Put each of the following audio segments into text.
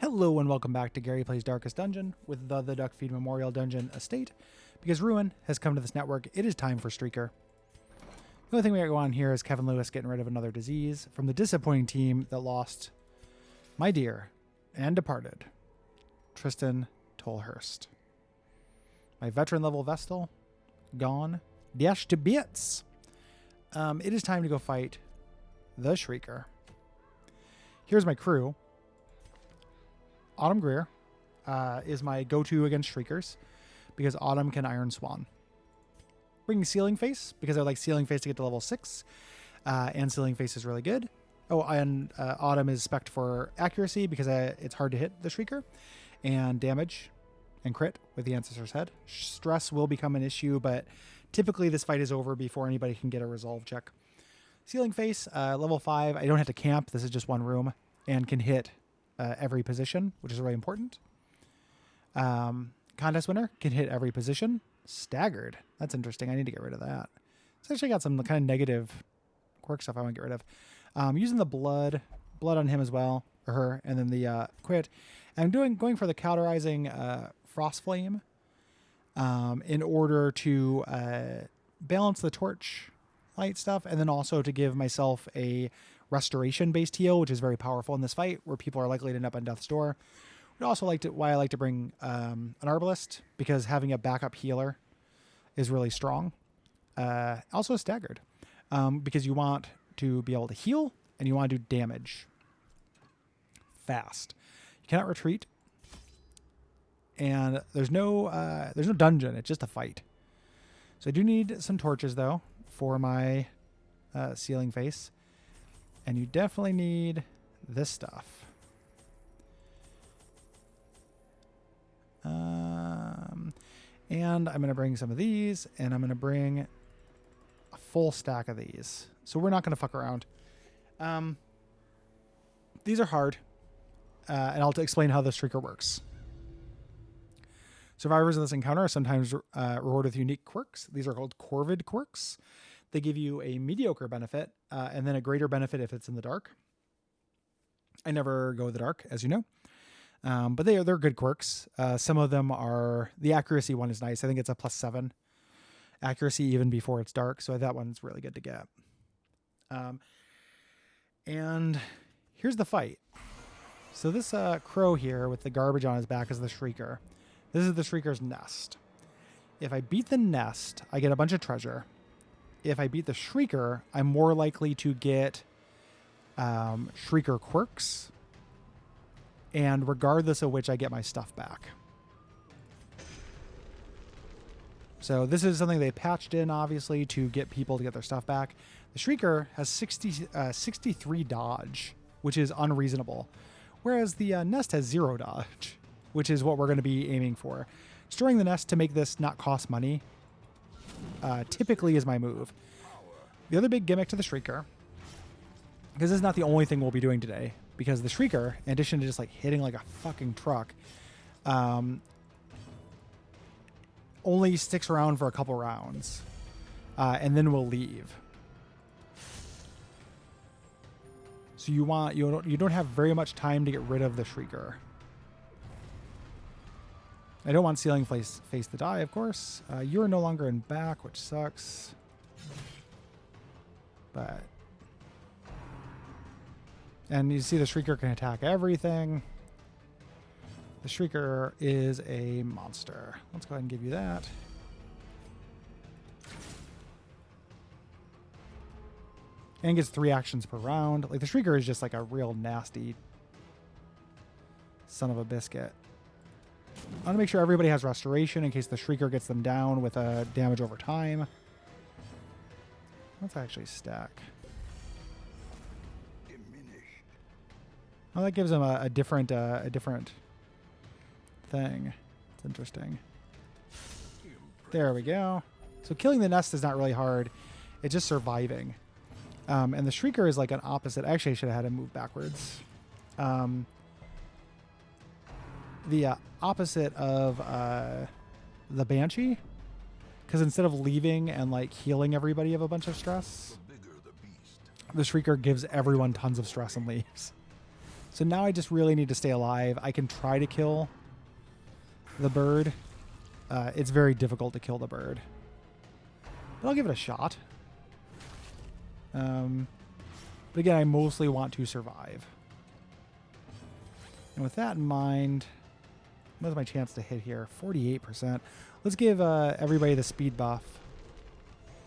Hello and welcome back to Gary Plays Darkest Dungeon with the Duckfeed Memorial Dungeon Estate. Because Ruin has come to this network, it is time for Shrieker. The only thing we got going on here is Kevin Lewis getting rid of another disease from the disappointing team that lost my dear and departed Tristan Tolhurst. My veteran level Vestal, gone, dashed to bits. It is time to go fight the Shrieker. Here's my crew. Autumn Greer is my go-to against Shriekers because Autumn can Iron Swan. Bringing Sealing Face because I like Sealing Face to get to level 6 and Sealing Face is really good. Oh, and Autumn is spec'd for accuracy because it's hard to hit the Shrieker, and damage and crit with the Ancestor's Head. Stress will become an issue, but typically this fight is over before anybody can get a resolve check. Sealing Face, level 5. I don't have to camp. This is just one room and can hit every position, which is really important. Contest winner can hit every position. Staggered. That's interesting. I need to get rid of that. It's actually got some kind of negative quirk stuff I want to get rid of. Using the blood on him as well, or her, and then the quit. And I'm going for the cauterizing frost flame in order to balance the torch light stuff, and then also to give myself a restoration based heal, which is very powerful in this fight where people are likely to end up on death's door. I'd also why I like to bring an arbalist, because having a backup healer is really strong. Also staggered, because you want to be able to heal and you want to do damage fast. You cannot retreat, and there's no dungeon. It's just a fight. So I do need some torches though for my Sealing Face. And you definitely need this stuff. And I'm going to bring some of these, and I'm going to bring a full stack of these. So we're not going to fuck around. These are hard, and I'll explain how the Shrieker works. Survivors of this encounter are sometimes rewarded with unique quirks. These are called Corvid quirks. They give you a mediocre benefit and then a greater benefit if it's in the dark. I never go with the dark, as you know. But they're good quirks. Some of them are... The accuracy one is nice. I think it's a +7 accuracy even before it's dark. So that one's really good to get. And here's the fight. So this crow here with the garbage on his back is the Shrieker. This is the Shrieker's nest. If I beat the nest, I get a bunch of treasure. If I beat the Shrieker, I'm more likely to get Shrieker quirks, and regardless of which, I get my stuff back. So this is something they patched in, obviously, to get people to get their stuff back. The Shrieker has 63 dodge, which is unreasonable, whereas the nest has 0 dodge, which is what we're going to be aiming for. Storing the nest to make this not cost money typically is my move. The other big gimmick to the Shrieker, because this is not the only thing we'll be doing today, because the Shrieker, in addition to just like hitting like a fucking truck, only sticks around for a couple rounds, and then we'll leave. So you don't have very much time to get rid of the Shrieker. I don't want Sealing Face to die, of course. You are no longer in back, which sucks. But... And you see the Shrieker can attack everything. The Shrieker is a monster. Let's go ahead and give you that. And gets 3 actions per round. Like, the Shrieker is just like a real nasty son of a biscuit. I want to make sure everybody has restoration in case the Shrieker gets them down with damage over time. Let's actually stack. Oh, that gives them a different thing. It's interesting. There we go. So killing the nest is not really hard. It's just surviving. And the Shrieker is like an opposite. Actually, I should have had him move backwards. The opposite of the Banshee, because instead of leaving and like healing everybody of a bunch of stress, the Shrieker gives everyone tons of stress and leaves. So now I just really need to stay alive. I can try to kill the bird. It's very difficult to kill the bird. But I'll give it a shot. But again, I mostly want to survive. And with that in mind, what's my chance to hit here? 48%. Let's give everybody the speed buff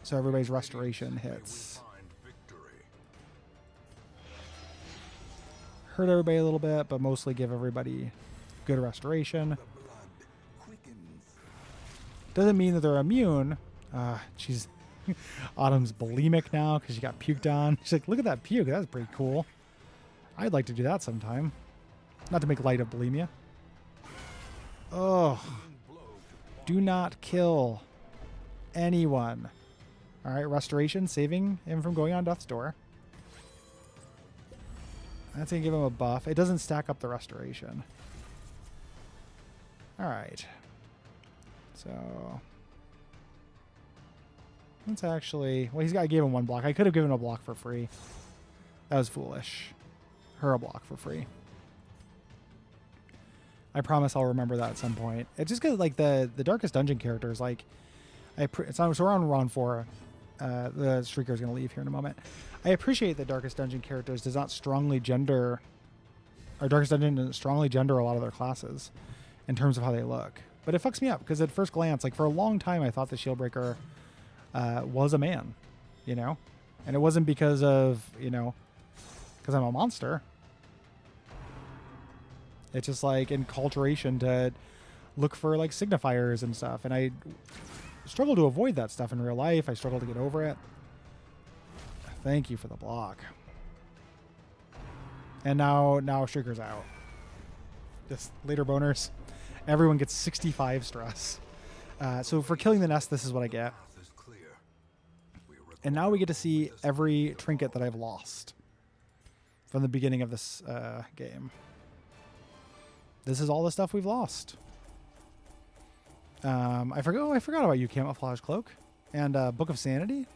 so everybody's restoration hits. Hurt everybody a little bit, but mostly give everybody good restoration. Doesn't mean that they're immune. She's Autumn's bulimic now because she got puked on. She's like, look at that puke. That's pretty cool. I'd like to do that sometime. Not to make light of bulimia. Oh. Do not kill anyone. All right, restoration, saving him from going on death's door. That's going to give him a buff. It doesn't stack up the restoration. All right. So let's actually... Well, I gave him one block. I could have given a block for free. That was foolish. Her a block for free. I promise I'll remember that at some point. It's just because, like, the Darkest Dungeon characters, like... so we're on round 4. The Shrieker is going to leave here in a moment. I appreciate that Darkest Dungeon characters does not strongly gender... Or Darkest Dungeon doesn't strongly gender a lot of their classes in terms of how they look. But it fucks me up, because at first glance, like, for a long time, I thought the Shieldbreaker was a man, you know? And it wasn't because of, you know, because I'm a monster. It's just, like, enculturation to look for, like, signifiers and stuff. And I struggle to avoid that stuff in real life. I struggle to get over it. Thank you for the block. And now Shrieker's out. Just later boners. Everyone gets 65 stress. So for killing the nest, this is what I get. And now we get to see every trinket that I've lost from the beginning of this game. This is all the stuff we've lost. I forgot about you, Camouflage Cloak, and Book of Sanity.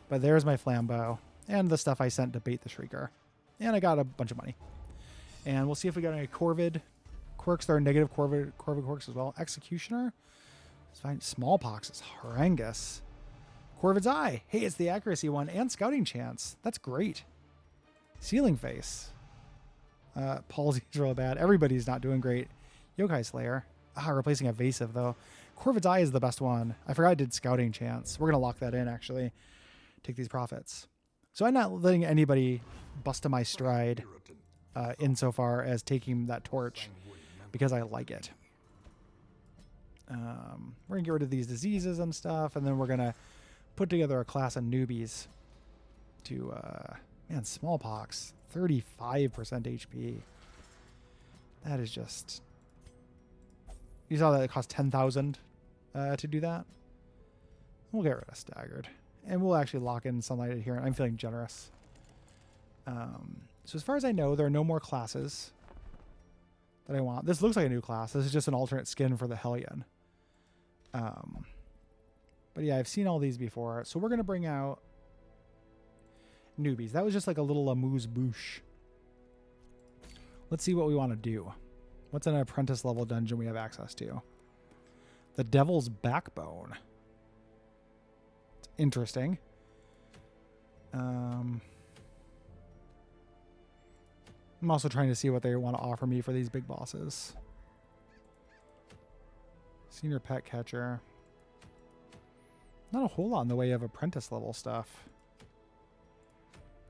But there's my Flambeau and the stuff I sent to bait the Shrieker. And I got a bunch of money. And we'll see if we got any Corvid quirks. There are negative Corvid quirks as well. Executioner. Let's find Smallpox is horrendous. Corvid's Eye. Hey, it's the accuracy one and scouting chance. That's great. Ceiling Face. Palsy's real bad. Everybody's not doing great. Yokai Slayer. Replacing Evasive, though. Corvid's Eye is the best one. I forgot I did scouting chance. We're going to lock that in, actually. Take these profits. So I'm not letting anybody bust to my stride insofar as taking that torch because I like it. We're going to get rid of these diseases and stuff, and then we're going to put together a class of newbies to, man, Smallpox, 35% HP. That is just... You saw that it cost 10,000 to do that. We'll get rid of Staggered. And we'll actually lock in Sunlight Adherent. I'm feeling generous. So as far as I know, there are no more classes that I want. This looks like a new class. This is just an alternate skin for the Hellion. But yeah, I've seen all these before. So we're going to bring out newbies. That was just like a little amuse-bouche. Let's see what we want to do. What's an apprentice level dungeon we have access to? The Devil's Backbone. It's interesting. I'm also trying to see what they want to offer me for these big bosses. Senior Pet Catcher. Not a whole lot in the way of apprentice level stuff.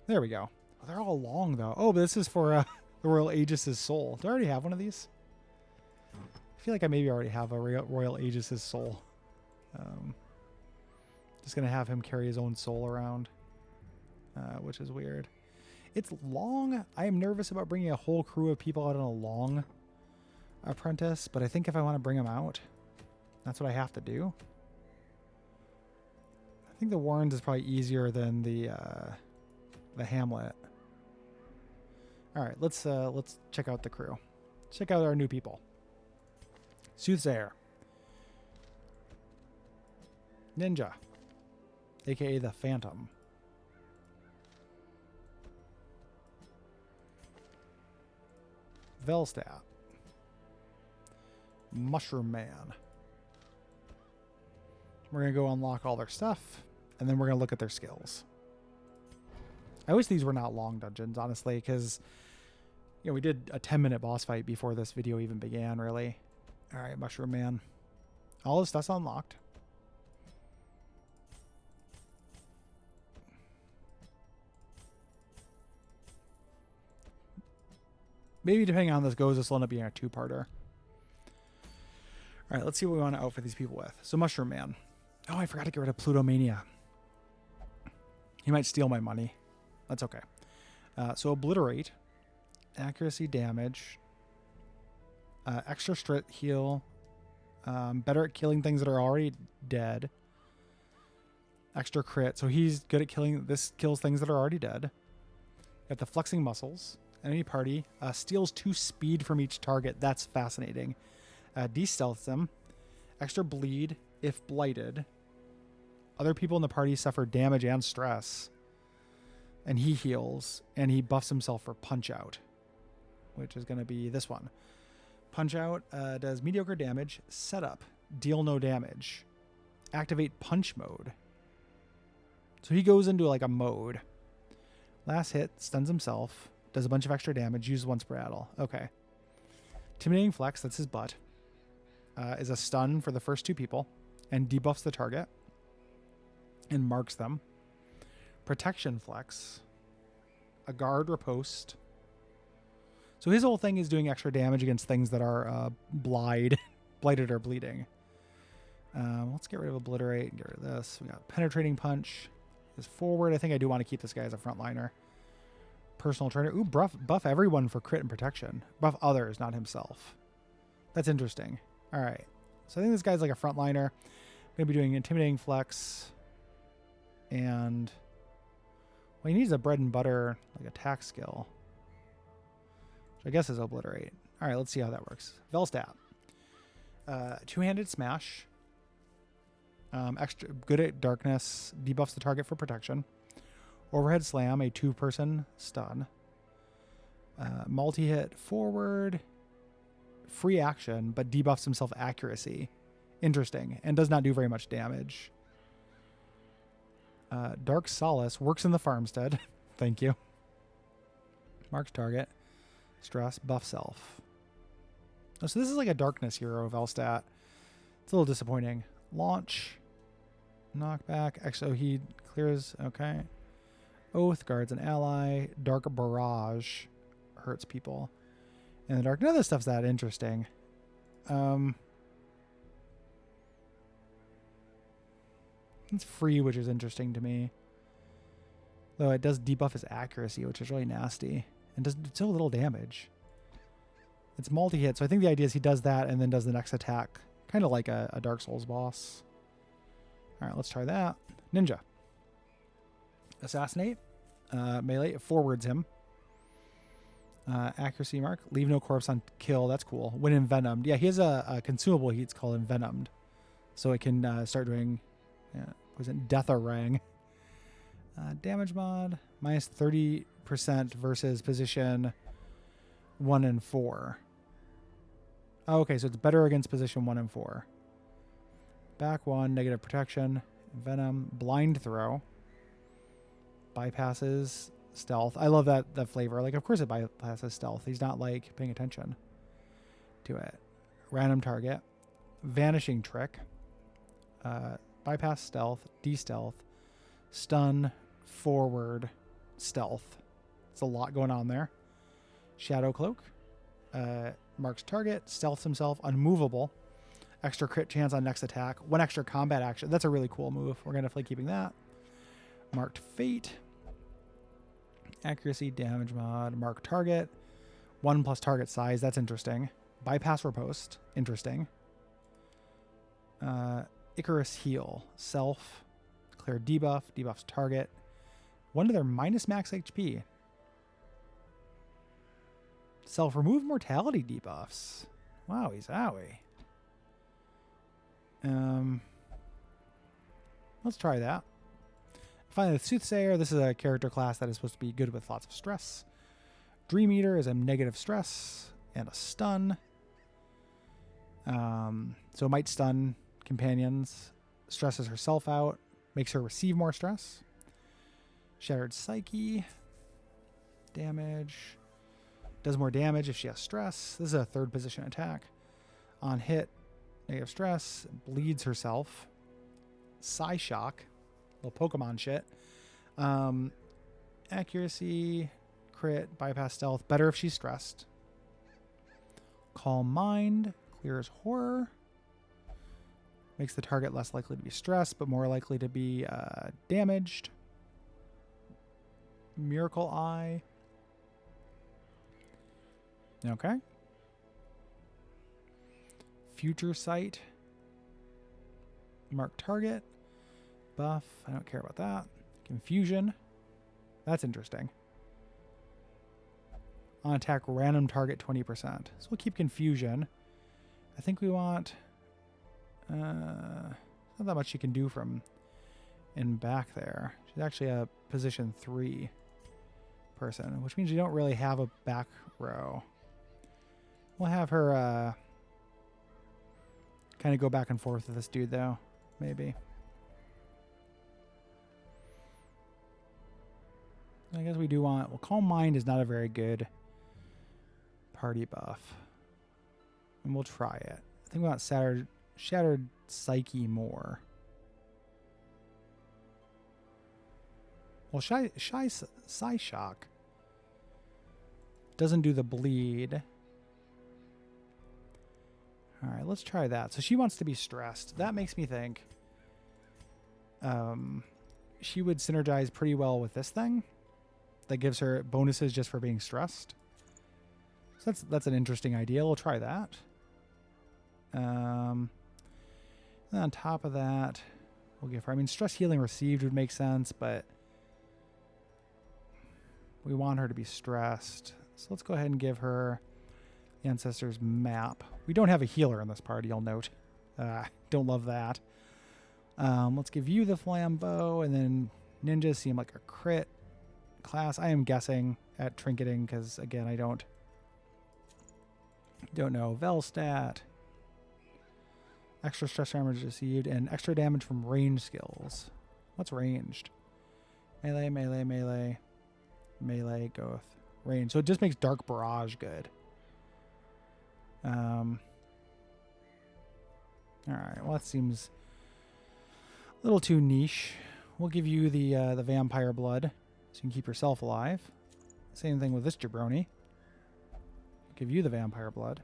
There we go. Oh, they're all long, though. Oh, but this is for the Royal Aegis' Soul. Do I already have one of these? I feel like I maybe already have a Royal Aegis' Soul. Just going to have him carry his own soul around, which is weird. It's long. I am nervous about bringing a whole crew of people out on a long apprentice, but I think if I want to bring them out, that's what I have to do. I think the Warrens is probably easier than the Hamlet. All right, let's check out the crew. Check out our new people. Soothsayer. Ninja. AKA the Phantom. Velstadt. Mushroom Man. We're going to go unlock all their stuff, and then we're going to look at their skills. I wish these were not long dungeons, honestly, because we did a 10-minute boss fight before this video even began, really. All right, Mushroom Man. All his stuff's unlocked. Maybe depending on how this goes, this will end up being a two-parter. All right, let's see what we want to outfit these people with. So Mushroom Man. Oh, I forgot to get rid of Plutomania. He might steal my money. That's okay. So Obliterate. Accuracy damage. Extra strength heal. Better at killing things that are already dead. Extra crit. So he's good at killing. This kills things that are already dead. Got the Flexing Muscles. Enemy party. Steals 2 speed from each target. That's fascinating. De-stealths them. Extra bleed if blighted. Other people in the party suffer damage and stress. And he heals. And he buffs himself for Punch Out, which is going to be this one. Punch Out does mediocre damage. Setup. Deal no damage. Activate Punch Mode. So he goes into like a mode. Last hit. Stuns himself. Does a bunch of extra damage. Used once per battle. Okay. Intimidating Flex. That's his butt. Is a stun for the first 2 people. And debuffs the target. And marks them. Protection Flex. A guard riposte. So his whole thing is doing extra damage against things that are blighted or bleeding. Let's get rid of Obliterate and get rid of this. We got Penetrating Punch. His forward. I think I do want to keep this guy as a frontliner. Personal trainer. Ooh, buff everyone for crit and protection. Buff others, not himself. That's interesting. All right. So I think this guy's like a frontliner. I'm going to be doing Intimidating Flex. And well, he needs a bread and butter like attack skill. Which I guess is Obliterate. All right, let's see how that works. Velstadt. 2-handed smash. Extra good at darkness. Debuffs the target for protection. Overhead slam, a 2-person stun. Multi-hit forward. Free action, but debuffs himself accuracy. Interesting. And does not do very much damage. Dark Solace works in the farmstead. Thank you. Marks target. Stress, buff self. Oh, so this is like a darkness hero of Velstadt. It's a little disappointing. Launch. Knockback. Exo he clears. Okay. Oath guards an ally. Dark Barrage hurts people in the dark. None of this stuff's that interesting. It's free, which is interesting to me. Though it does debuff his accuracy, which is really nasty. And does so little damage. It's multi-hit, so I think the idea is he does that and then does the next attack. Kind of like a Dark Souls boss. Alright, let's try that. Ninja. Assassinate. Melee. It forwards him. Accuracy mark. Leave no corpse on kill. That's cool. When envenomed. Yeah, he has a consumable heat's called envenomed. So it can start doing... was it Death Orang? Damage mod. Minus 30% versus position 1 and 4. Oh, okay, so it's better against position 1 and 4. Back 1. Negative protection. Venom. Blind throw. Bypasses stealth. I love that flavor. Like, of course it bypasses stealth. He's not, like, paying attention to it. Random target. Vanishing trick. Bypass stealth. De-stealth. Stun. Forward. Stealth. It's a lot going on there. Shadow cloak. Marks target. Stealths himself. Unmovable. Extra crit chance on next attack. 1 extra combat action. That's a really cool move. We're going to definitely keeping that. Marked fate. Accuracy, damage mod, mark target. 1 plus target size. That's interesting. Bypass riposte. Interesting. Icarus heal. Self. Clear debuff. Debuffs target. 1 to their minus max HP. Self remove mortality debuffs. Wowie zowie. Let's try that. Finally, the Soothsayer. This is a character class that is supposed to be good with lots of stress. Dream Eater is a negative stress. and a stun. So it might stun companions, stresses herself out, makes her receive more stress. Shattered Psyche. Damage. Does more damage if she has stress. This is a third position attack. On hit, negative stress. Bleeds herself. Psy Shock. Little Pokemon shit. Accuracy. Crit. Bypass stealth. Better if she's stressed. Calm Mind. Clears horror. Makes the target less likely to be stressed, but more likely to be damaged. Miracle Eye. Okay. Future Sight. Mark target. Buff. I don't care about that. Confusion. That's interesting. On attack, random target 20%. So we'll keep Confusion. I think we want... not that much she can do from in back there. She's actually a position 3 person, which means you don't really have a back row. We'll have her kind of go back and forth with this dude, though. Maybe. I guess we do want... Well, Calm Mind is not a very good party buff. And we'll try it. I think we want Shattered Psyche more. Well, Psy Shock doesn't do the bleed. All right, let's try that. So she wants to be stressed. That makes me think she would synergize pretty well with this thing. That gives her bonuses just for being stressed. So that's an interesting idea. We'll try that. And on top of that, we'll give her... I mean, stress healing received would make sense, but we want her to be stressed. So let's go ahead and give her the Ancestors map. We don't have a healer in this party, you'll note. Don't love that. Let's give you the Flambeau, and then ninjas seem like a crit class. I am guessing at trinketing because, again, I don't know. Velstat. Extra stress damage received and extra damage from range skills. What's ranged? Melee, melee, melee. Melee, Goth. Range. So it just makes Dark Barrage good. Alright, well that seems a little too niche. We'll give you the Vampire Blood so you can keep yourself alive. Same thing with this jabroni. Give you the Vampire Blood.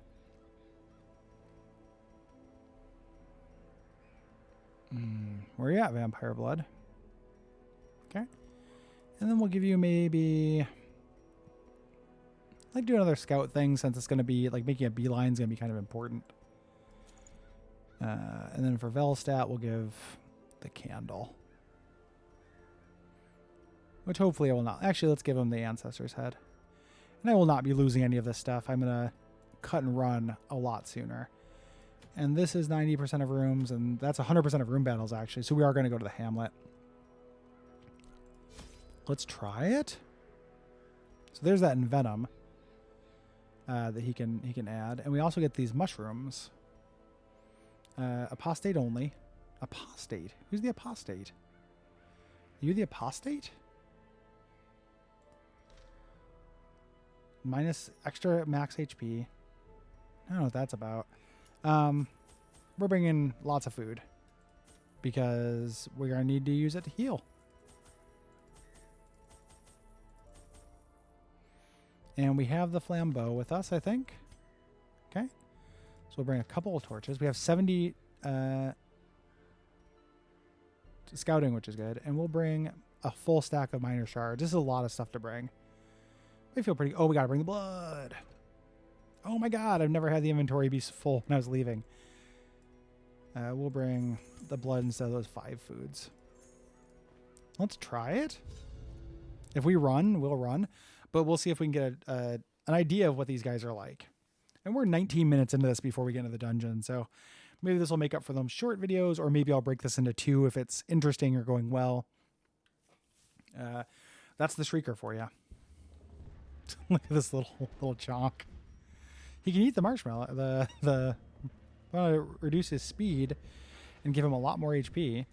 Where are you at, Vampire Blood? Okay. And then we'll give you maybe... I'd like to do another scout thing since it's going to be... Like, making a beeline is going to be kind of important. And then for Velstat, we'll give the Candle. Which hopefully I will not... Actually, let's give him the Ancestor's Head. And I will not be losing any of this stuff. I'm going to cut and run a lot sooner. And this is 90% of rooms, and that's 100% of room battles, actually. So we are going to go to the Hamlet. Let's try it. So there's that Envenom that he can add. And we also get these mushrooms. Apostate only. Apostate? Who's the Apostate? Are you the Apostate? Minus extra max HP. I don't know what that's about. We're bringing lots of food because we're going to need to use it to heal. And we have the Flambeau with us, I think. Okay. So we'll bring a couple of torches. We have 70 scouting, which is good. And we'll bring a full stack of minor shards. This is a lot of stuff to bring. I feel pretty... Oh, we got to bring the blood. Oh my god, I've never had the inventory be full when I was leaving. We'll bring the blood instead of those 5 foods. Let's try it. If we run, we'll run. But we'll see if we can get an idea of what these guys are like. And we're 19 minutes into this before we get into the dungeon. So maybe this will make up for them short videos, or maybe I'll break this into 2 if it's interesting or going well. That's the Shrieker for you. Look at this little chonk. He can eat the marshmallow. The want to reduce his speed and give him a lot more HP.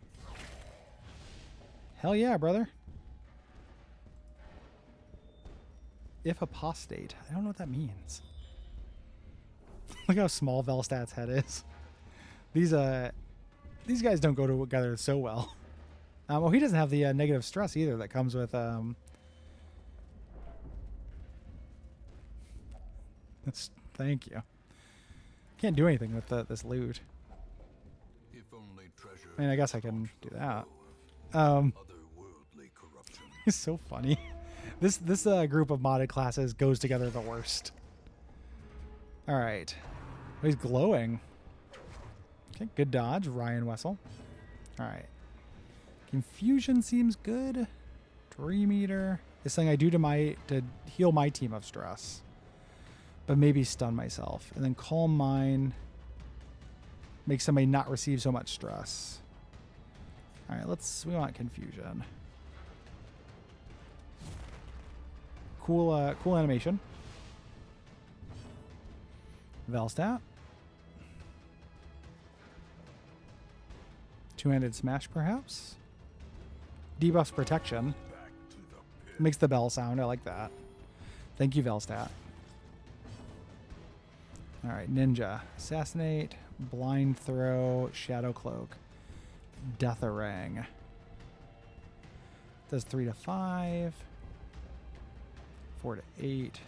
Hell yeah, brother. If apostate. I don't know what that means. Look how small Velstat's head is. These guys don't go together so well. Well, he doesn't have the negative stress either that comes with thank you. Can't do anything with this loot. If only treasure I mean, I guess I can do that. otherworldly corruption. It's so funny. This group of modded classes goes together the worst. All right. Oh, he's glowing. Okay, good dodge, Ryan Wessel. All right. Confusion seems good. Dream Eater is something I do to heal my team of stress. But maybe stun myself. And then Calm Mind makes somebody not receive so much stress. All right, we want Confusion. Cool animation. Velstat. Two-handed smash, perhaps. Debuffs protection. Makes the bell sound. I like that. Thank you, Velstat. All right, Ninja. Assassinate. Blind Throw. Shadow Cloak. Deatharang. Does 3 to 5. 4 to 8.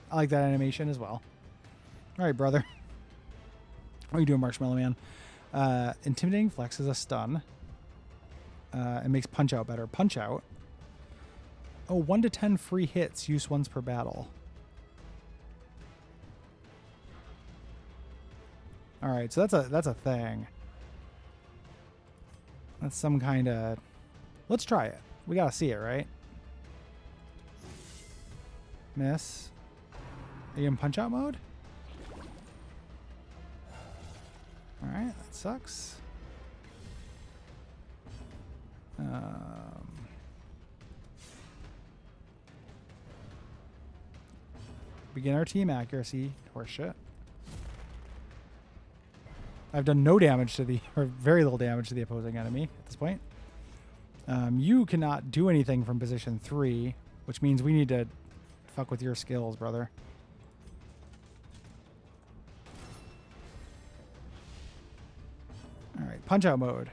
I like that animation as well. All right, brother. What are you doing, Marshmallow Man? Intimidating Flex is a stun. It makes Punch Out better. Punch Out. Oh, 1 to 10 free hits. Use once per battle. All right, so that's a thing. That's some kind of... Let's try it. We gotta see it, right? Miss. Are you in Punch Out mode? All right, that sucks. Beginner team accuracy. Horseshit. I've done no damage to or very little damage to the opposing enemy at this point. You cannot do anything from position 3, which means we need to fuck with your skills, brother. All right, Punch Out mode.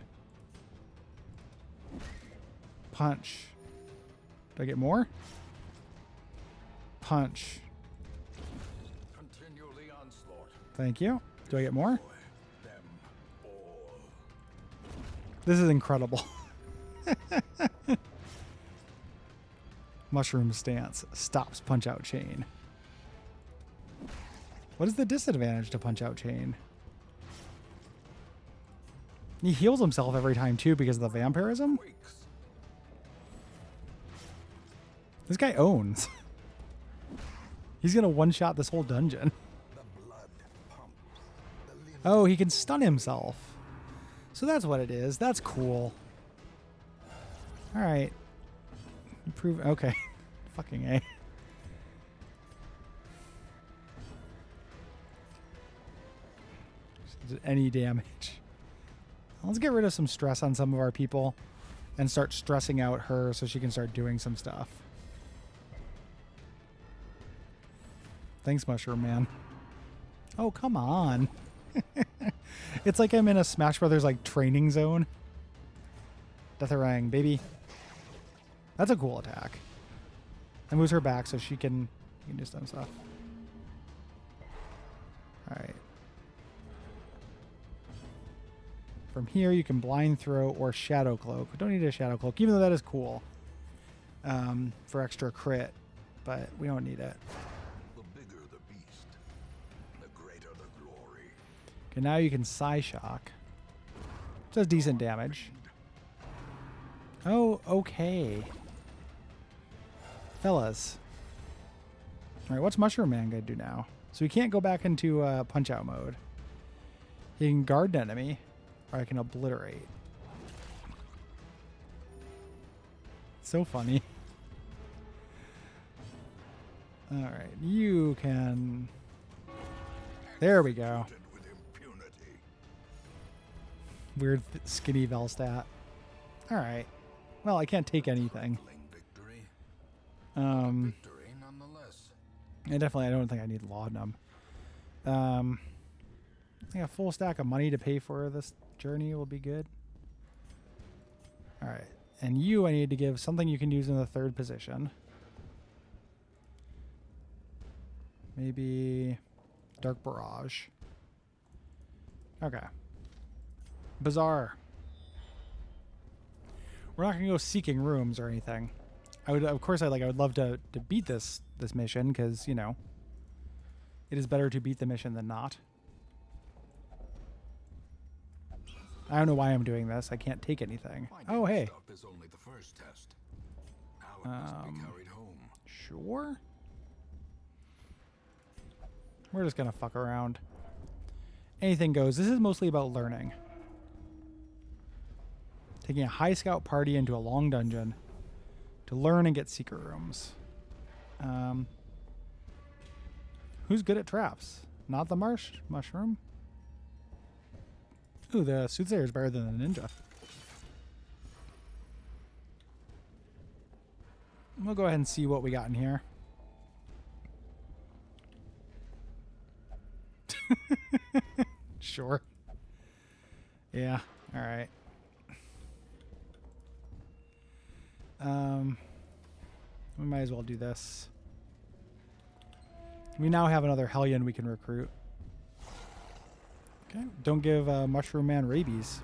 Punch. Do I get more? Punch. Continually onslaught. Thank you. Do I get more? This is incredible. Mushroom Stance. Stops Punch Out Chain. What is the disadvantage to Punch Out Chain? He heals himself every time too because of the vampirism. This guy owns. He's gonna one-shot this whole dungeon. Oh, he can stun himself. So that's what it is. That's cool. All right. Improve. Okay. Fucking A. Any damage. Let's get rid of some stress on some of our people and start stressing out her so she can start doing some stuff. Thanks, Mushroom Man. Oh, come on. It's like I'm in a Smash Brothers like training zone. Deatharang, baby. That's a cool attack. That moves her back so she can do some stuff. All right. From here, you can Blind Throw or Shadow Cloak. We don't need a Shadow Cloak, even though that is cool for extra crit, but we don't need it. The bigger the beast, the greater the glory. Okay, now you can Psyshock. Does decent damage. Oh, okay. Fellas. All right, what's Mushroom Man going to do now? So he can't go back into Punch-Out mode. He can guard an enemy, or I can obliterate. So funny. All right, you can. There we go. Executed with impunity. Weird skinny Velstat. All right. Well, I can't take anything. Trifling victory. Um, Victory nonetheless. I don't think I need laudanum. I think a full stack of money to pay for this journey will be good. All right, and you, I need to give something you can use in the third position. Maybe Dark Barrage. Okay. Bazaar. We're not gonna go seeking rooms or anything. I would, of course, I would love to beat this mission because you know it is better to beat the mission than not. I don't know why I'm doing this. I can't take anything. Finding Oh, hey. stuff is only the first test. Now it must be carried home. Sure. We're just gonna fuck around. Anything goes. This is mostly about learning. Taking a high scout party into a long dungeon to learn and get secret rooms. Who's good at traps? Not the mushroom? Ooh, the soothsayer is better than the ninja. We'll go ahead and see what we got in here. Sure. Yeah, all right. We might as well do this. We now have another Hellion we can recruit. Okay, don't give Mushroom Man rabies.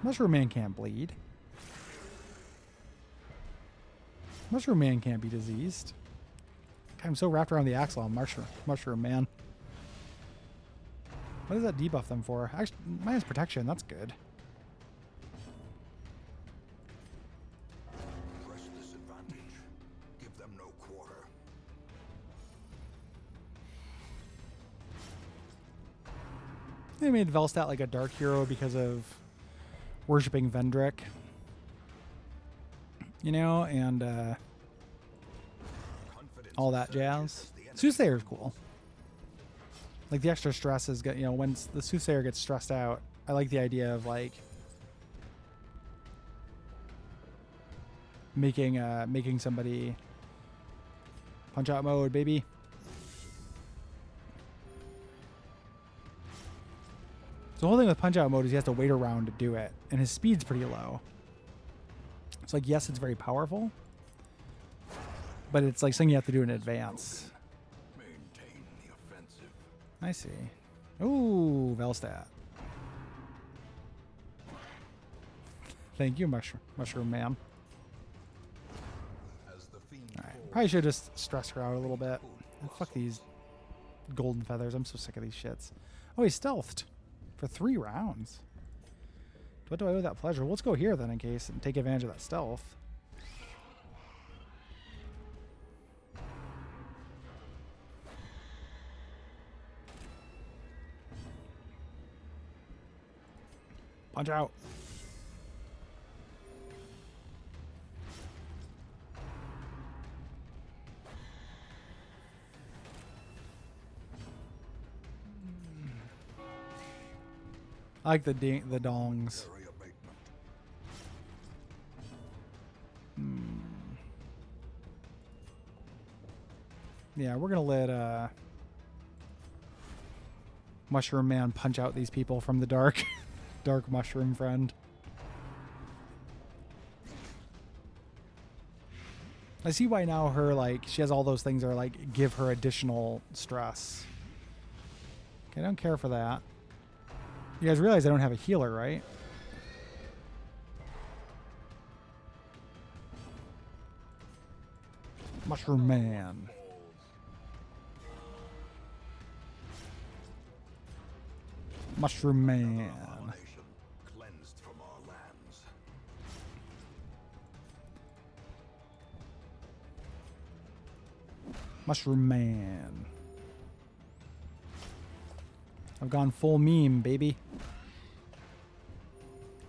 Mushroom Man can't bleed. Mushroom Man can't be diseased. God, I'm so wrapped around the axle on Mushroom Man. What does that debuff them for? Actually, minus protection. That's good. Press this advantage. Give them no quarter. They made Velstat like a dark hero because of worshipping Vendrick. You know, and Confidence all that surges jazz. as the enemy Soothsayer's cool. Like the extra stress is, you know, when the Soothsayer gets stressed out, I like the idea of like making somebody punch out mode, baby. So the whole thing with punch out mode is he has to wait around to do it, and his speed's pretty low. It's like, yes, it's very powerful, but it's like something you have to do in advance. Maintain the offensive. I see. Ooh, Velstat. Thank you, Mushroom Man. As the fiend Alright, probably should just stress her out a little bit. Fuck these golden feathers. I'm so sick of these shits. Oh, he's stealthed for 3 rounds. What do I owe with that pleasure? Well, let's go here then in case and take advantage of that stealth. Punch out. I like the dongs. Area abatement. Yeah, we're gonna let Mushroom Man punch out these people from the dark mushroom friend. I see why now her, like, she has all those things that are like give her additional stress. Okay, I don't care for that. You guys realize I don't have a healer, right? Mushroom Man. Mushroom Man. Abomination cleansed from our lands. Mushroom Man. I've gone full meme, baby.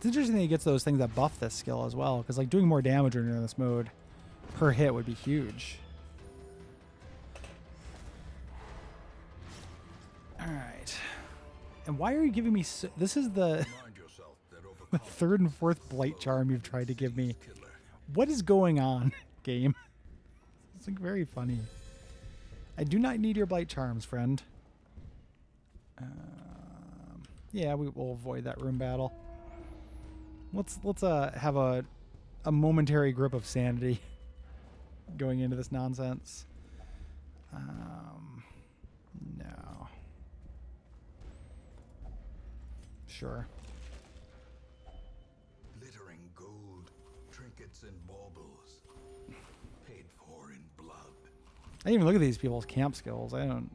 It's interesting that he gets those things that buff this skill as well, because like doing more damage when you're in this mode per hit would be huge. All right. And why are you giving me... this is the, Remind yourself that the overconfidence third and fourth blight charm you've tried to give me. is killer. What is going on, game? It's like very funny. I do not need your blight charms, friend. Yeah, we will avoid that room battle. Let's have a momentary grip of sanity going into this nonsense. No. Sure. Glittering gold, trinkets and baubles, paid for in blood. I didn't even look at these people's camp skills. I don't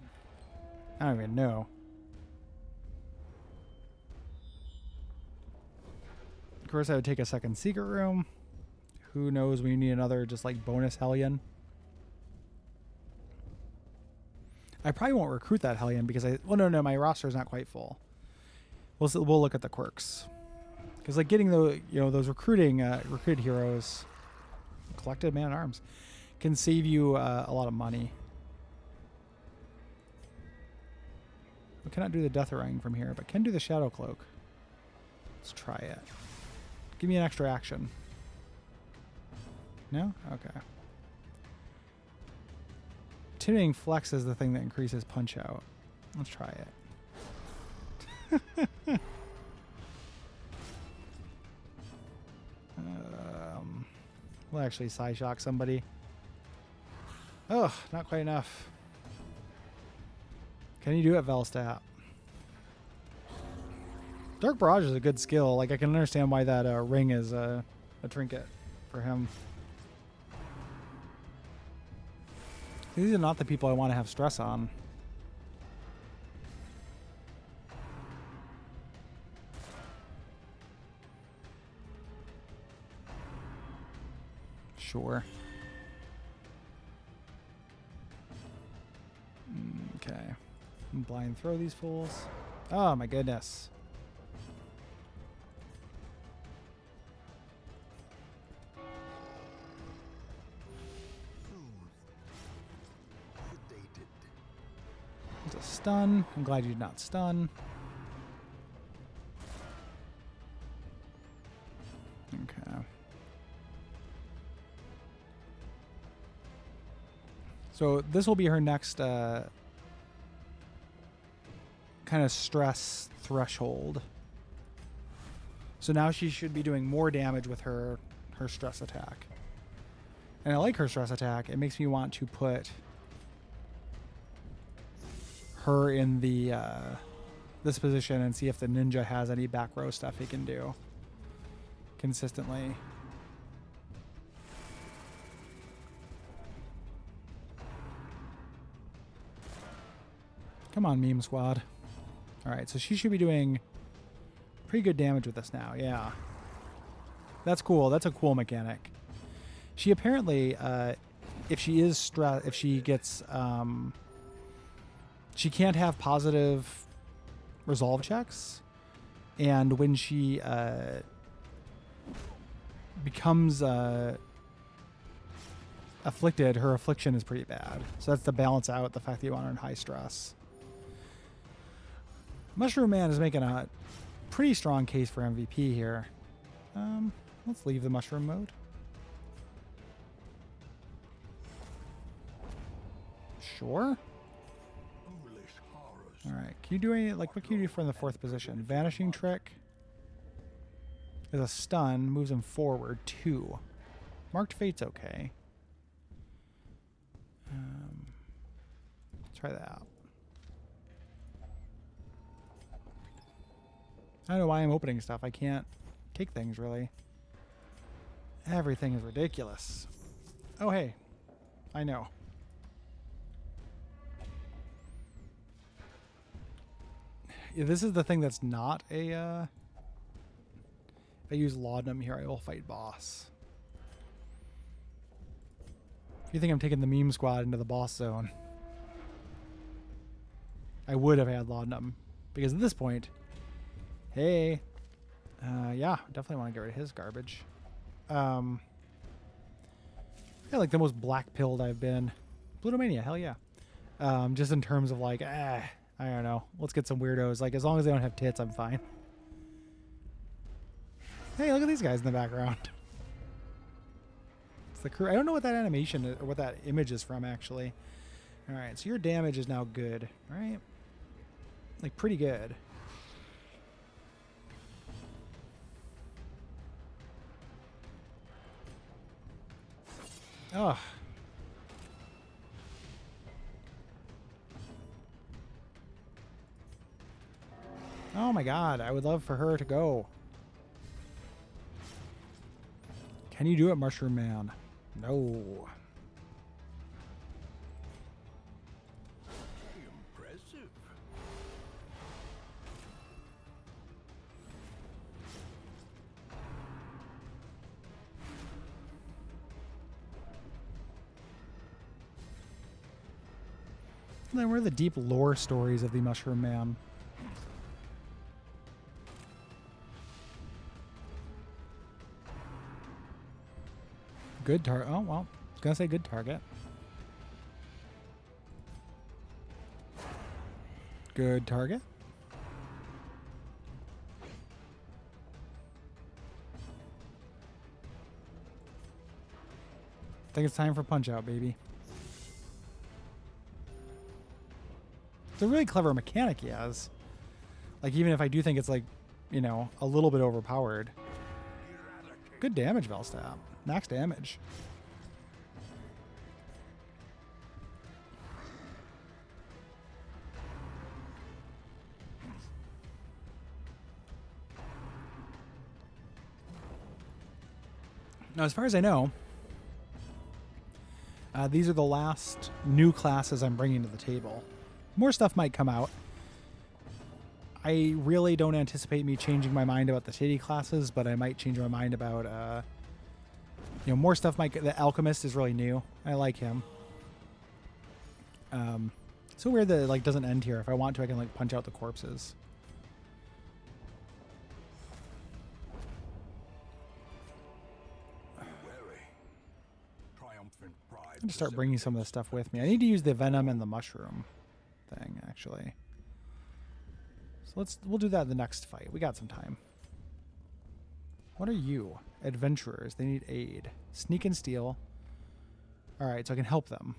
even know. Of course, I would take a second secret room. Who knows when you need another just like bonus Hellion. I probably won't recruit that Hellion because no, my roster is not quite full. We'll look at the quirks. Because like getting those recruited heroes, collected man at arms, can save you a lot of money. We cannot do the Death Ring from here, but can do the Shadow Cloak. Let's try it. Give me an extra action. No? Okay. Intimidating Flex is the thing that increases Punch Out. Let's try it. We'll actually Psyshock somebody. Oh, not quite enough. Can you do it, Velstat? Dark Barrage is a good skill. Like, I can understand why that ring is a trinket for him. These are not the people I want to have stress on. Sure. Okay. Blind throw these fools. Oh my goodness. It's a stun. I'm glad you did not stun. Okay. So this will be her next kind of stress threshold. So now she should be doing more damage with her stress attack. And I like her stress attack. It makes me want to put her in the this position and see if the ninja has any back row stuff he can do consistently. Come on, meme squad. All right, so she should be doing pretty good damage with this now. Yeah, that's cool. That's a cool mechanic. She apparently, if she gets, she can't have positive resolve checks, and when she becomes afflicted, her affliction is pretty bad. So that's to balance out the fact that you want her in high stress. Mushroom Man is making a pretty strong case for MVP here. Let's leave the mushroom mode. Sure. All right. Can you do any, like, what can you do from the fourth position? Vanishing Trick is a stun, moves him forward 2. Marked Fate's okay. Try that out. I don't know why I'm opening stuff. I can't take things, really. Everything is ridiculous. Oh, hey. I know. Yeah, this is the thing that's not a... if I use Laudanum here, I will fight boss. If you think I'm taking the meme squad into the boss zone, I would have had Laudanum. Because at this point... Hey, Yeah, definitely want to get rid of his garbage. Yeah, like the most black pilled I've been. Plutomania, hell yeah. Just in terms of like, I don't know. Let's get some weirdos. Like as long as they don't have tits, I'm fine. Hey, look at these guys in the background. It's the crew. I don't know what that animation is, or what that image is from actually. All right, so your damage is now good, right? Like pretty good. Oh. Oh my god, I would love for her to go. Can you do it, Mushroom Man? No. Impressive. And then where are the deep lore stories of the Mushroom Man? Good target. Oh, well. I was going to say good target. Good target. I think it's time for Punch Out, baby. It's a really clever mechanic he has. Like, even if I do think it's, like, you know, a little bit overpowered. Good damage, Velstap. Max damage. Now, as far as I know, these are the last new classes I'm bringing to the table. More stuff might come out. I really don't anticipate me changing my mind about the city classes, but I might change my mind about, you know, more stuff might. The Alchemist is really new. I like him. So weird that it, like, doesn't end here. If I want to, I can, like, punch out the corpses. I'm gonna start bringing some of this stuff with me. I need to use the venom and the mushroom thing, actually. So we'll do that in the next fight. We got some time. What are you? Adventurers. They need aid. Sneak and steal. All right, so I can help them.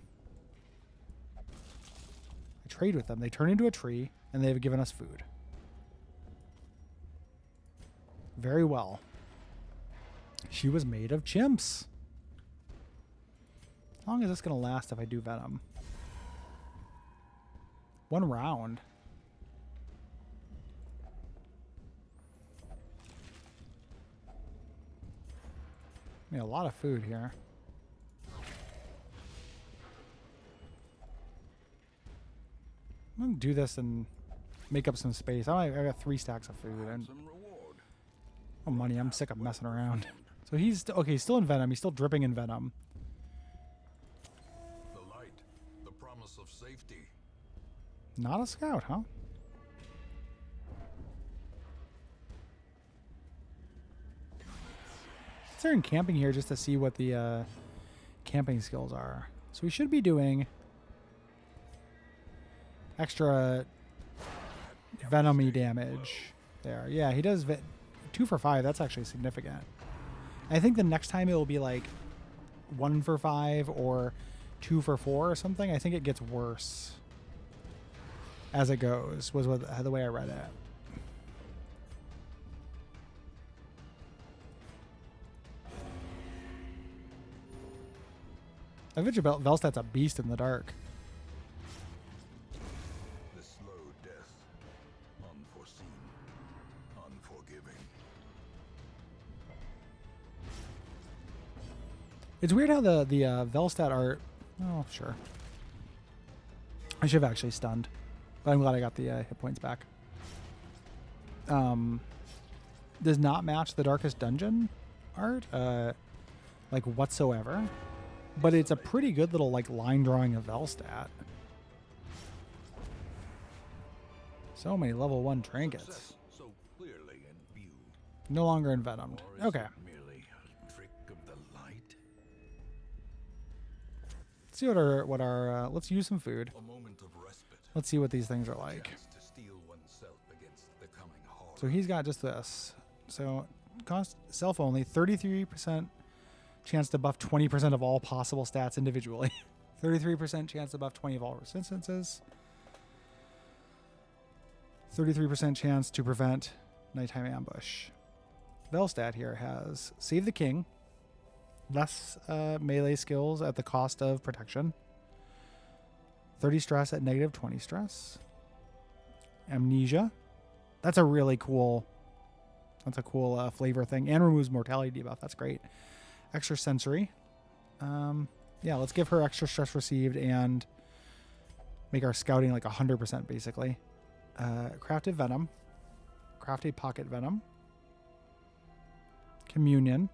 I trade with them. They turn into a tree, and they've given us food. Very well. She was made of chimps. How long is this going to last if I do venom? 1 round. I mean, a lot of food here. I'm going to do this and make up some space. I got 3 stacks of food. And oh, money. I'm sick of messing around. So he's okay. He's still in venom. He's still dripping in venom. The light, the promise of safety. Not a scout, huh? Considering camping here just to see what the camping skills are. So we should be doing extra venomy damage there. Yeah, he does 2 for 5. That's actually significant. I think the next time it will be like 1 for 5 or 2 for 4 or something. I think it gets worse as it goes, was what, the way I read it. I bet you Velstat's a beast in the dark. The slow death, unforeseen, unforgiving. It's weird how the Velstat art. Oh, sure. I should have actually stunned, but I'm glad I got the hit points back. Does not match the Darkest Dungeon art, like whatsoever. But it's a pretty good little like line drawing of Velstat. So many level 1 trinkets. So clearly in view. No longer envenomed. Or is Okay. it merely a trick of the light? Let's see what our let's use some food. A moment of respite. Let's see what these things are like. Chance to steel oneself against the coming horror. So he's got just this. So cost self only, 33% chance to buff 20% of all possible stats individually. 33% chance to buff 20 of all resistances. 33% chance to prevent nighttime ambush. Velstat here has Save the King, less melee skills at the cost of protection, 30 stress at negative 20 stress, Amnesia. That's a really cool, flavor thing, and removes mortality debuff. That's great. Extra sensory. Yeah, let's give her extra stress received and make our scouting like 100% basically. Crafted venom. Crafted pocket venom. Communion.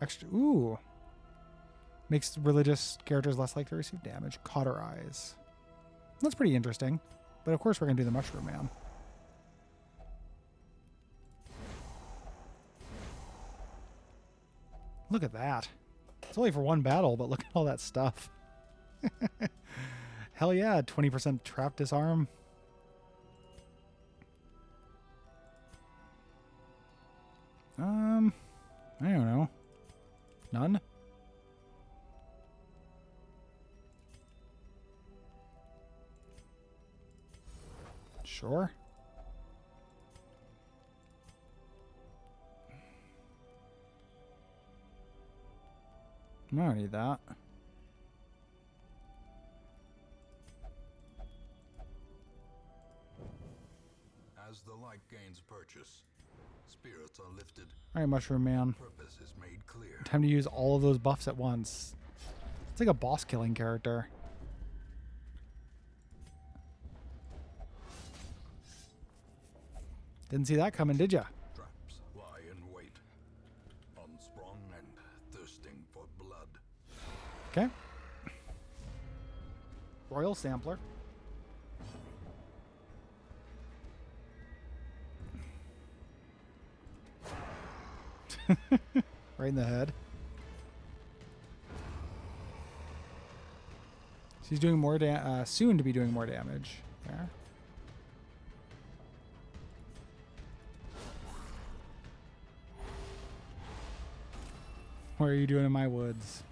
Extra. Ooh. Makes religious characters less likely to receive damage. Cauterize. That's pretty interesting. But of course we're going to do the Mushroom Man. Look at that. It's only for one battle, but look at all that stuff. Hell yeah, 20% trap disarm. I don't know. None? Sure. I don't need that. As the light gains purchase, spirits are lifted. All right, Mushroom Man. Purpose is made clear. Time to use all of those buffs at once. It's like a boss killing character. Didn't see that coming, did ya? Traps lie in wait, unsprung and thirsting for blood. Okay. Royal Sampler. Right in the head. She's doing more soon to be doing more damage. There. What are you doing in my woods?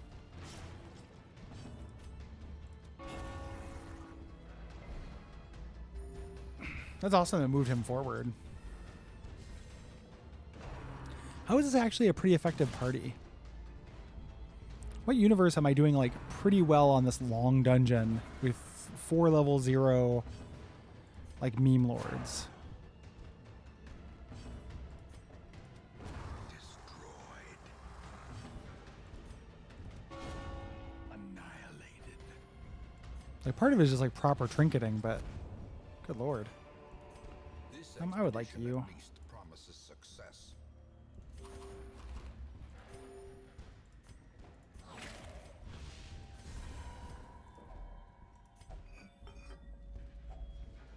That's awesome that moved him forward. How is this actually a pretty effective party? What universe am I doing like pretty well on this long dungeon with 4 level 0 like meme lords? Destroyed. Annihilated. Like part of it is just like proper trinketing, but good lord. This I would like expedition you. at least promises success.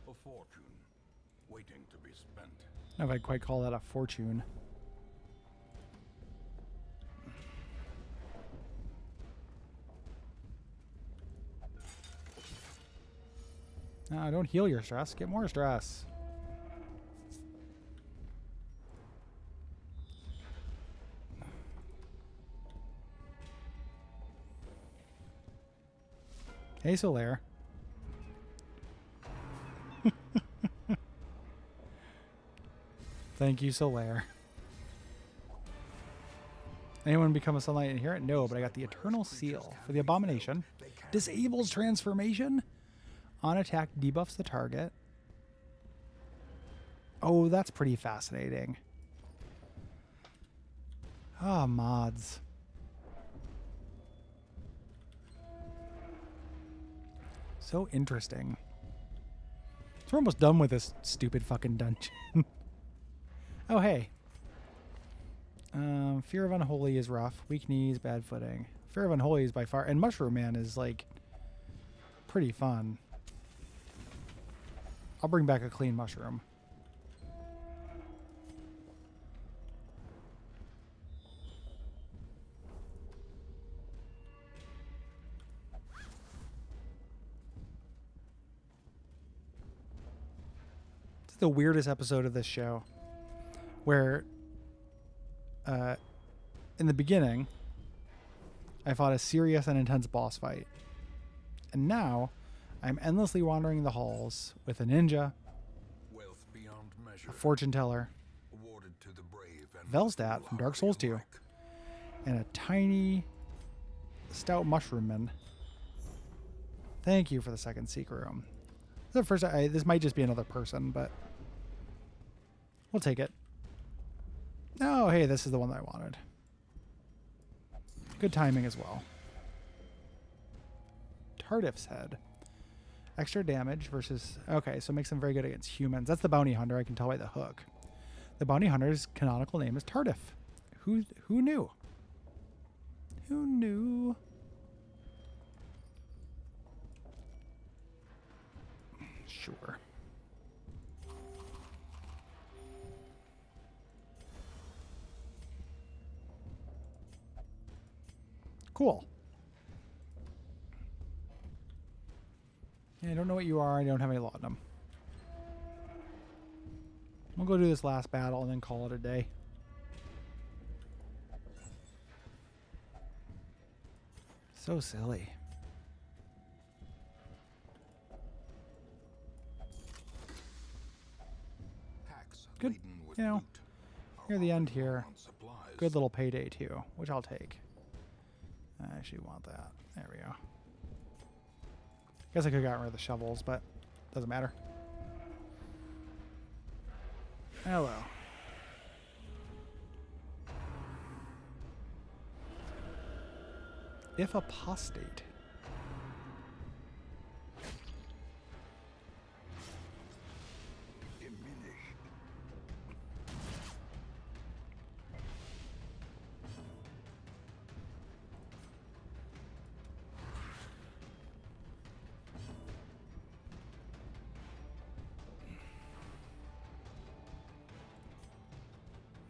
A fortune waiting to be spent. I don't know if I'd quite call that a fortune. No, don't heal your stress. Get more stress. Hey, Solaire. Thank you, Solaire. Anyone become a sunlight inherent? No, but I got the Eternal Seal for the Abomination. Disables transformation. On attack, debuffs the target. Oh, that's pretty fascinating. Ah, mods. So interesting. So we're almost done with this stupid fucking dungeon. Oh, hey. Fear of Unholy is rough. Weak knees, bad footing. Fear of Unholy is by far... And Mushroom Man is, like, pretty fun. I'll bring back a clean mushroom. the weirdest episode of this show, where in the beginning, I fought a serious and intense boss fight. And now, I'm endlessly wandering the halls with a ninja, Wealth beyond measure, a fortune teller, awarded to the brave and Velstat from Dark Souls 2, and a tiny, stout mushroom man. Thank you for the second secret room. The first, this might just be another person, but we'll take it. Oh, hey, this is the one that I wanted. Good timing as well. Tardif's head. Extra damage versus... Okay, so it makes them very good against humans. That's the bounty hunter, I can tell by the hook. The bounty hunter's canonical name is Tardif. Who knew? Who knew? Sure. Cool. Yeah, I don't know what you are. I don't have any laudanum. We'll go do this last battle and then call it a day. So silly. Good, you know, near the end here. Good little payday too, which I'll take. I actually want that. There we go. Guess I could have gotten rid of the shovels, but doesn't matter. Hello. If apostate.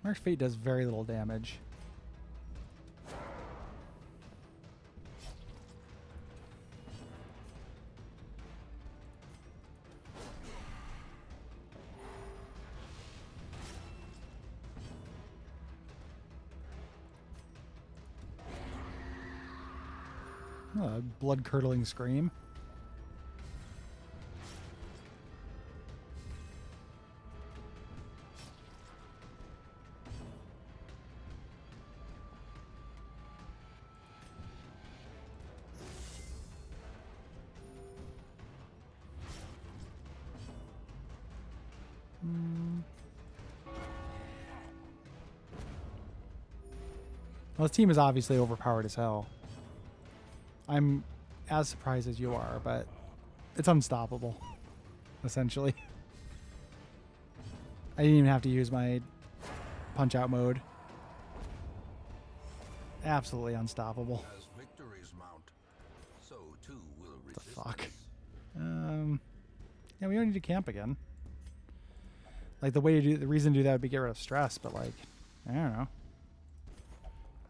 Mark's Fate does very little damage. A blood-curdling scream. Well, this team is obviously overpowered as hell. I'm as surprised as you are, but it's unstoppable, essentially. I didn't even have to use my punch-out mode. Absolutely unstoppable. As victories mount, so too will The resistance. fuck? Yeah, we don't need to camp again. Like, the reason to do that would be get rid of stress, but like, I don't know.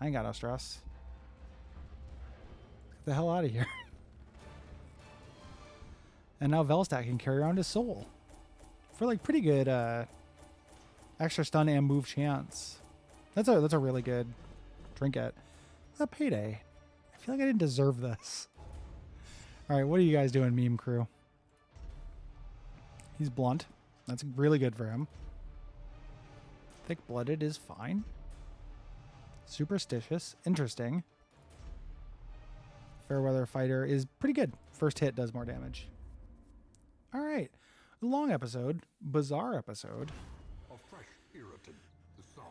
I ain't got no stress. Get the hell out of here. And now Velstat can carry around his soul. For like pretty good extra stun and move chance. That's a really good trinket. A payday. I feel like I didn't deserve this. Alright, what are you guys doing, meme crew? He's blunt. That's really good for him. Thick-blooded is fine. Superstitious. Interesting. Fairweather Fighter is pretty good. First hit does more damage. All right. Long episode. Bizarre episode. A fresh irritant, the sum.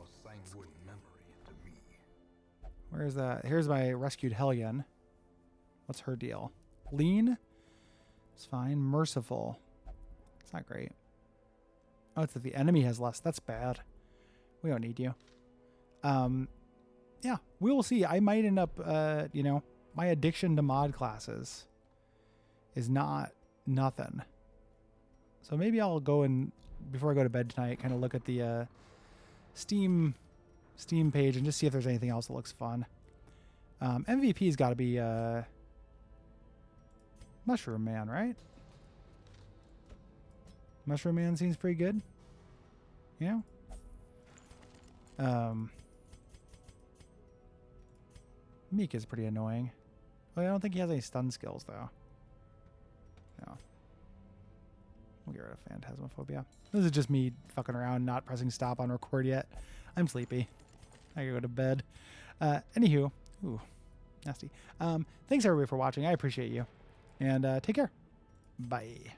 A sanguine memory to me. Where's that? Here's my rescued Hellion. What's her deal? Lean. It's fine. Merciful. It's not great. Oh, it's that the enemy has less. That's bad. We don't need you. Yeah, we will see. I might end up, you know, my addiction to mod classes is not nothing. So maybe I'll go and, before I go to bed tonight, kind of look at the Steam page and just see if there's anything else that looks fun. MVP's got to be Mushroom Man, right? Mushroom Man seems pretty good. Yeah. Meek is pretty annoying. Well, I don't think he has any stun skills, though. No. We'll get rid of Phantasmophobia. This is just me fucking around, not pressing stop on record yet. I'm sleepy. I gotta go to bed. Anywho. Ooh, nasty. Thanks, everybody, for watching. I appreciate you. And take care. Bye.